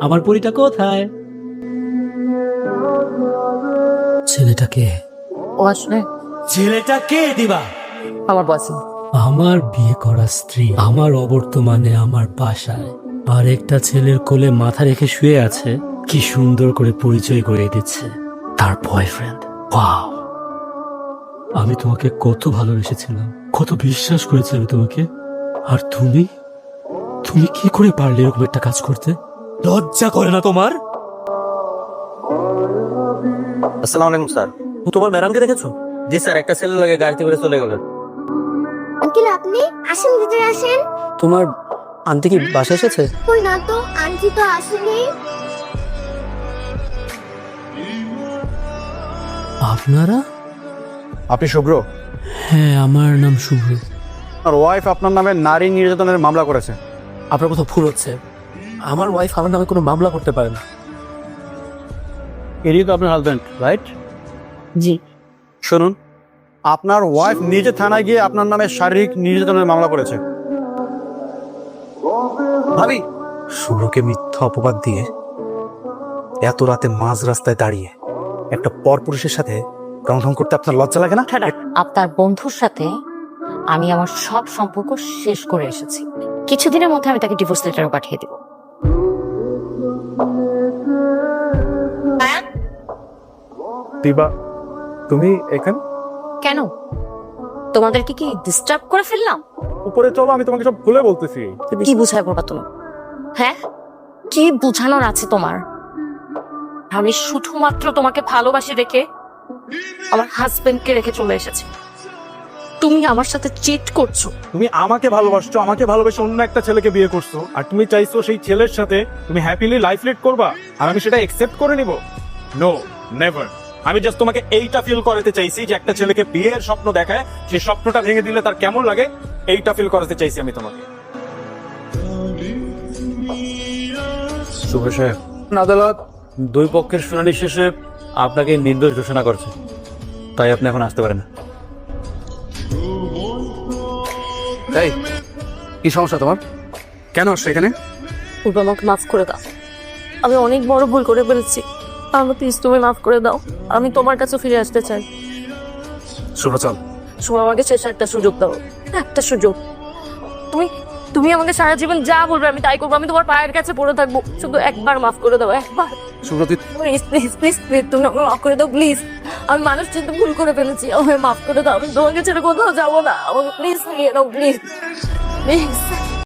আমার পরিটা কোথায়? ছেলেটাকে ও আসলে ছেলেটা কে দিবা? আমার বয়ফ্রেন্ড। আমার বিয়ে করা স্ত্রী আমার অবর্তমানে আমার বাসায় আর একটা ছেলের কোলে মাথা রেখে শুয়ে আছে। কি সুন্দর করে পরিচয় করিয়ে দিচ্ছে তার বয়ফ্রেন্ড। ওয়াও, আমি তোমাকে কত ভালোবেসেছিলাম, কত বিশ্বাস করেছিলাম তোমাকে। আর তুমি তুমি কি করে পারলে এরকম একটা কাজ করতে? লজ্জা করে না তোমার? আসসালামু আলাইকুম স্যার। তোমার ম্যাডামকে দেখেছো? জি স্যার, একটা ছেলে লাগে গাড়িতে করে চলে গেলেন। আঙ্কেল আপনি আসেন, ভিতরে আসেন। তোমার আন্টি কি বাসা এসেছে? কই না তো, আন্টি তো আসেনি। আপনারা? আপনি শুভ্র? হ্যাঁ, আমার নাম শুভ্র। আর ওয়াইফ আপনার নামে নারী নির্যাতনের মামলা করেছে। আপনার কথা ভুল হচ্ছে। আমার ওয়াইফ আমার নামে কোনো মামলা করতে পারে না। এরই তো আপনার হাজব্যান্ড, রাইট? জি। শুনুন, আপনার ওয়াইফ নিজে থানায় গিয়ে আপনার নামে শারীরিক নির্যাতনের মামলা করেছে। ভাবি, শুভ্রকে মিথ্যা অপবাদ দিয়ে এত রাতে মাঝ রাস্তায় দাঁড়িয়ে একটা পরপুরুষের সাথে রং করতে আপনার লজ্জা লাগে না? আপনার বন্ধুর সাথে আমি আমার সব সম্পর্ক শেষ করে এসেছি। কিছুদিনের মধ্যে আমি তাকে ডিভোর্স লেটারও পাঠিয়ে দেব। দিবা, তুমি এখানে? কেন, তোমাদেরকে কি ডিস্টার্ব করে ফেললাম? উপরে চলো, আমি তোমাকে সব খুলে বলতেছি। কি বুঝায় বলবা তুমি? হ্যাঁ, কি বুঝানোর আছে তোমার? আমি শুধুমাত্র তোমাকে ভালোবাসি রেখে আমার হাজবেন্ডকে রেখে চলে এসেছি। তুমি আমার সাথে চিট করছো। তুমি আমাকে ভালোবাসছো, আমাকে ভালোবেসে অন্য একটা ছেলেকে বিয়ে করছো, আর তুমি চাইছো সেই ছেলের সাথে তুমি হ্যাপিলি লাইফ লিড করবা, আর আমি সেটা একসেপ্ট করে নিব? No, never. আমি জাস্ট তোমাকে এইটা ফিল করাতে চাইছি যে একটা ছেলেকে বিয়ের স্বপ্ন দেখায়, সেই স্বপ্নটা ভেঙে দিলে তার কেমন লাগে, এইটা ফিল করাতে চাইছি আমি তোমাকে। শুভ সাহেব, আদালত দুই পক্ষের শুনানি শেষে আপনাকে নির্দোষ ঘোষণা করছে, তাই আপনি এখন আসতে পারেন না। এই, কি সমস্যা তোমার? কেন আসছো এখানে? পূর্ব আমাকে মাফ করে দাও, আমি অনেক বড় ভুল করে ফেলেছি। আমাকে প্লিজ তুমি মাফ করে দাও, আমি তোমার কাছে ফিরে আসতে চাই। শুভ্র চল। তুমি আমাকে শেষ একটা সুযোগ দাও, একটা সুযোগ। তুমি তুমি আমাকে সারা জীবন যা বলবে আমি তাই করবো। আমি তোমার পায়ের কাছে পড়ে থাকবো, শুধু একবার মাফ করে দাও, একবার। শুভ্র তুই প্লিজ প্লিজ প্লিজ প্লিজ তুমি আমাকে মাফ করে দাও প্লিজ। আমি মানুষ চিন্তা ভুল করে ফেলেছি, আমাকে মাফ করে দাও। আমি তোমাকে ছেড়ে কোথাও যাবো না, আমাকে প্লিজ নিয়ে নাও প্লিজ প্লিজ।